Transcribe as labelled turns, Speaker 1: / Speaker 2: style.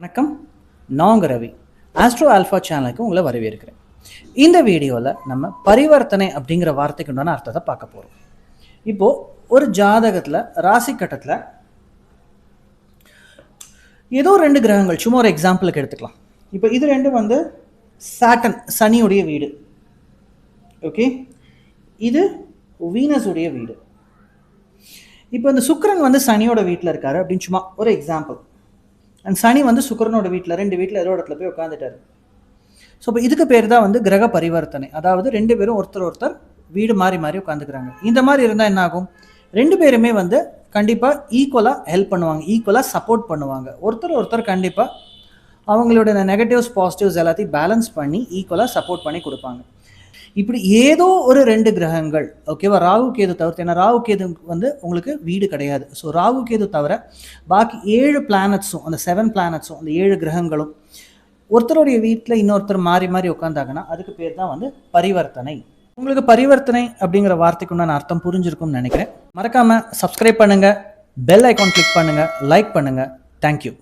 Speaker 1: வணக்கம், நான் உங்கள் ரவி. ஆஸ்ட்ரோ ஆல்ஃபா சேனலுக்கு உங்களை வரவேற்கிறேன். இந்த வீடியோவில் நம்ம பரிவர்த்தனை அப்படிங்கிற வார்த்தைக்கு உண்டான அர்த்தத்தை பார்க்க போகிறோம். இப்போது ஒரு ஜாதகத்தில் ராசி கட்டத்தில் ஏதோ ரெண்டு கிரகங்கள், சும்மா ஒரு எக்ஸாம்பிளுக்கு எடுத்துக்கலாம். இப்போ இது ரெண்டும் சாட்டன், சனியுடைய வீடு. ஓகே, இது வீனஸுடைய வீடு. இப்போ இந்த சுக்கிரன் சனியோட வீட்டில் இருக்காரு அப்படின்னு சும்மா ஒரு எக்ஸாம்பிள். அண்ட் சனி சுக்கிரனோட வீட்டில், ரெண்டு வீட்டில் ஏதோ இடத்துல போய் உட்காந்துட்டாரு. ஸோ இப்போ இதுக்கு பேர் தான் கிரக பரிவர்த்தனை. அதாவது ரெண்டு பேரும் ஒருத்தர் வீடு மாறி மாறி உட்காந்துக்கிறாங்க. இந்த மாதிரி இருந்தால் என்ன ஆகும்? ரெண்டு பேருமே கண்டிப்பாக ஈக்குவலாக ஹெல்ப் பண்ணுவாங்க, ஈக்குவலாக சப்போர்ட் பண்ணுவாங்க. ஒருத்தர் கண்டிப்பாக அவங்களோட நெகட்டிவ்ஸ் பாசிட்டிவ்ஸ் எல்லாத்தையும் பேலன்ஸ் பண்ணி ஈக்குவலாக சப்போர்ட் பண்ணி கொடுப்பாங்க. இப்படி ஏதோ ஒரு ரெண்டு கிரகங்கள், ஓகேவா, ராகு கேது தவிர்த்து, ஏன்னா ராகு கேது உங்களுக்கு வீடு கிடையாது. ஸோ ராகு கேது தவிர பாக்கி 7 பிளானட்ஸும், அந்த 7 பிளானட்ஸும், அந்த 7 கிரகங்களும் ஒருத்தருடைய வீட்டில் இன்னொருத்தர் மாறி மாறி உட்காந்தாங்கன்னா அதுக்கு பேர் தான் பரிவர்த்தனை. உங்களுக்கு பரிவர்த்தனை அப்படிங்கிற வார்த்தைக்கு உண்டான அர்த்தம் புரிஞ்சிருக்கும்னு நினைக்கிறேன். மறக்காமல் சப்ஸ்கிரைப் பண்ணுங்கள், பெல் ஐக்கான் கிளிக் பண்ணுங்கள், லைக் பண்ணுங்கள். தேங்க்யூ.